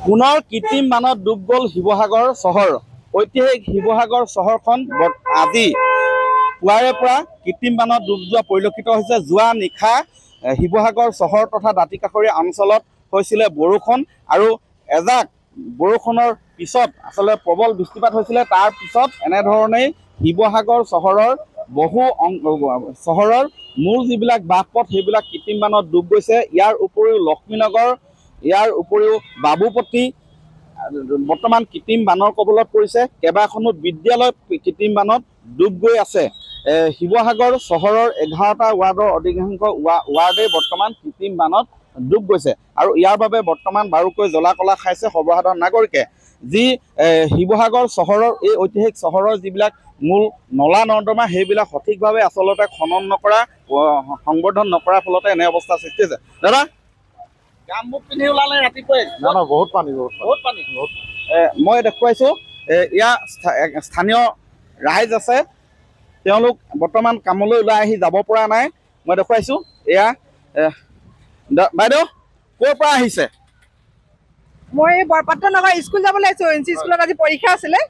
পুনৰ কৃত্ৰিম বানত ডুব গ'ল শিৱসাগৰ চহৰ। ঐতিহাসিক শিৱসাগৰ চহৰখন আজি পুৱাৰে পৰা কৃত্ৰিম বানত ডুব যোৱা পৰিলক্ষিত হৈছে। যোৱা নিশা শিৱসাগৰ চহৰ তথা দাঁতিকাষৰীয়া অঞ্চলত হৈছিলে বৰষুণ আৰু এজাক বৰষুণৰ পিছত আচলতে প্ৰবল বৃষ্টিপাত হৈছিলে। তাৰ পিছত এনেধৰণেই শিৱসাগৰ চহৰৰ চহৰৰ মূল যিবিলাক বাটপথ সেইবিলাক কৃত্ৰিম বানত ডুব গৈছে। ইয়াৰ উপৰিও লক্ষ্মীনগৰ, ইয়াৰ উপৰিও বাবুপট্টি বৰ্তমান কৃত্ৰিম বানৰ কবলত পৰিছে। কেইবাখনো বিদ্যালয় কৃত্ৰিম বানত ডুব গৈ আছে। শিৱসাগৰ চহৰৰ 11টা ৱাৰ্ডৰ অধিকাংশ ৱাৰ্ডে বৰ্তমান কৃত্ৰিম বানত ডুব গৈছে আৰু ইয়াৰ বাবে বৰ্তমান বাৰুকৈ জ্বলা কলা খাইছে সৰ্বসাধাৰণ নাগৰিকে। যি শিৱসাগৰ চহৰৰ এই ঐতিহাসিক চহৰৰ যিবিলাক মূল নলা নৰ্দমা সেইবিলাক সঠিকভাৱে আচলতে খনন নকৰা, সংবৰ্ধন নকৰাৰ ফলতে এনে অৱস্থা সৃষ্টি হৈছে। দাদা গামবুট পিন্ধি ওলালে ৰাতিপুৱাই? বহুত পানী মই দেখুৱাইছোঁ ইয়াৰ স্থানীয় ৰাইজ আছে, তেওঁলোক বৰ্তমান কামলৈ ওলাই আহি যাব পৰা নাই। মই দেখুৱাইছোঁ এয়া। বাইদেউ ক'ৰ পৰা আহিছে? মই বৰপাত্ৰ নগৰ স্কুল যাবলৈ আহিছোঁ। এন চি স্কুলত আজি পৰীক্ষা আছিলে।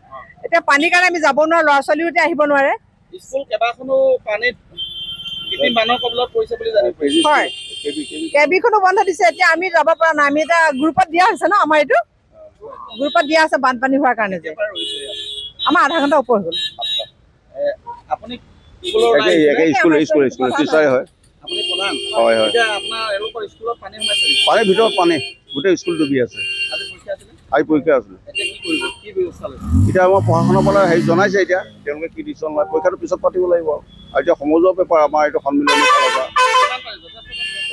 এতিয়া পানীৰ কাৰণে আমি যাব নোৱাৰো, ল'ৰা ছোৱালীও এতিয়া আহিব নোৱাৰে। স্কুল কেইবাখনো পানীত কৃত্ৰিম বানৰ কবলত পৰিছে বুলি জানিব পাৰিছোঁ। হয়, কেবিখনো বন্ধ দিছে। এতিয়া আমি যাব পৰা নাই। আমি এতিয়া গ্ৰুপত দিয়া হৈছে ন, আমাৰ এইটো গ্ৰুপত দিয়া আছে বানপানী হোৱাৰ কাৰণে। যে আমাৰ আধা ঘণ্টা ওপৰ হ'ল। আপুনি পানীৰ ভিতৰত পানী, গোটেই স্কুল ডুবি আছে। আজি পৰীক্ষা আছিলে। এতিয়া আমাৰ প্ৰশাসনৰ পৰা হেৰি জনাইছে, এতিয়া তেওঁলোকে কি ডিচিশ্যন লয় পৰীক্ষাটো পিছত পাতিব লাগিব। আৰু এতিয়া সমজুৱা পেপাৰ আমাৰ এইটো সন্মিলনৰ ফালৰ পৰা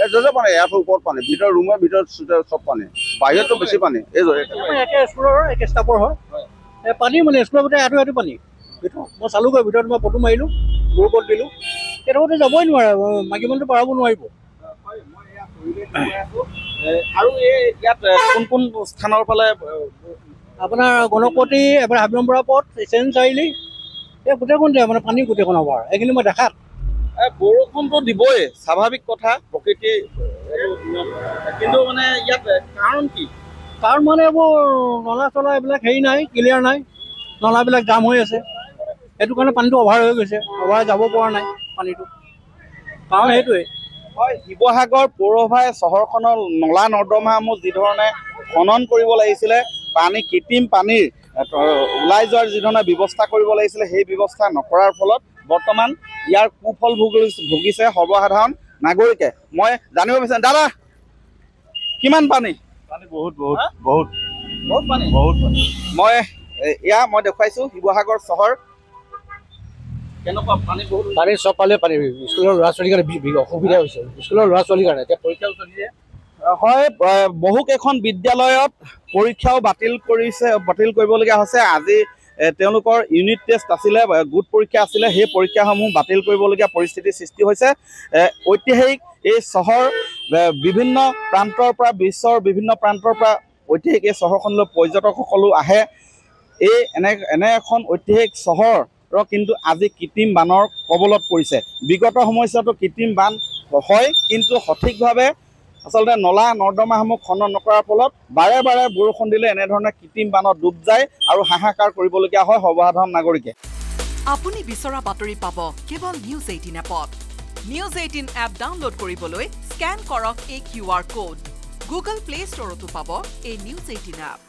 যথেষ্ট পানী, ইয়াৰ ওপৰত পানী, ভিতৰত ৰুমৰ ভিতৰত চব পানী, বাহিৰতো বেছি পানী। এই স্কুলৰ একে ষ্টাফৰ হয় পানী, মানে স্কুলৰ ভিতৰত এটো পানী। মই চালোগৈ ভিতৰত, মই ফটো মাৰিলোঁ, গ্ৰুপত দিলোঁ। তেওঁলোকে যাবই নোৱাৰে, মাইকী মানুহটো পাৰাব নোৱাৰিব। আৰু ইয়াত কোন কোন স্থানৰ ফালে আপোনাৰ গণপতি, এবাৰ হাবিৰমবৰা পথ, চেন চাৰিআলি, এই গোটেইখন যায় মানে পানী গোটেইখন হ'ব। এইখিনি মই দেখাত বৰষুণটো দিবই, স্বাভাৱিক কথা, প্ৰকৃতি, কিন্তু মানে ইয়াত কাৰণ কি? কাৰণ মানে এইবোৰ নলা চলা এইবিলাক হেৰি নাই, ক্লিয়াৰ নাই, নলাবিলাক জাম হৈ আছে। সেইটো কাৰণে পানীটো অভাৰ হৈ গৈছে, অভাৰ যাব পৰা নাই পানীটো, কাৰণ সেইটোৱে। হয়, শিৱসাগৰ পৌৰসভাই চহৰখনৰ নলা নৰ্দমাসমূহ যিধৰণে খনন কৰিব লাগিছিলে, কৃত্ৰিম পানীৰ ওলাই যোৱাৰ যিধৰণে ব্যৱস্থা কৰিব লাগিছিলে, সেই ব্যৱস্থা নকৰাৰ ফলত বৰ্তমান ইয়াৰ কুফল ভুগিছে সৰ্বসাধাৰণ নাগৰিকে। মই জানিব বিচাৰিম, দাদা কিমান পানী? বহুত পানী। মই দেখুৱাইছোঁ শিৱসাগৰ চহৰ কেনেকুৱা পানী। পানী চব পালে পানী, স্কুলৰ ল'ৰা ছোৱালীৰ কাৰণে অসুবিধা হৈছে, স্কুলৰ ল'ৰা ছোৱালীৰ কাৰণে। এতিয়া পৰীক্ষাও চলিছে। হয়, বহুকেইখন বিদ্যালয়ত পৰীক্ষাও বাতিল কৰিবলগীয়া হৈছে। আজি তেওঁলোকৰ ইউনিট টেষ্ট আছিলে, গোট পৰীক্ষা আছিলে, সেই পৰীক্ষাসমূহ বাতিল কৰিবলগীয়া পৰিস্থিতিৰ সৃষ্টি হৈছে। ঐতিহাসিক এই চহৰ বিভিন্ন প্ৰান্তৰ পৰা, বিশ্বৰ বিভিন্ন প্ৰান্তৰ পৰা ঐতিহাসিক এই চহৰখনলৈ পৰ্যটকসকলো আহে। এনে এখন ঐতিহাসিক চহৰ কিন্তু আজি কৃত্ৰিম বানৰ কবলত পৰিছে। বিগত সময়ছোৱাতো কৃত্ৰিম বান হয়, কিন্তু সঠিকভাৱে আচলতে নলা নৰ্দমাসমূহ খনন নকৰাৰ ফলত বাৰে বাৰে বৰষুণ দিলে এনেধৰণে কৃত্ৰিম বানত ডুব যায় আৰু হাহাকাৰ কৰিবলগীয়া হয় সৰ্বসাধাৰণ নাগৰিকে। আপুনি বিচৰা বাতৰি পাব কেৱল নিউজ 18 এপত। নিউজ 18 এপ ডাউনলোড কৰিবলৈ স্কেন কৰক এই QR কোড। গুগল প্লে ষ্টৰতো পাব এই নিউজ 18 এপ।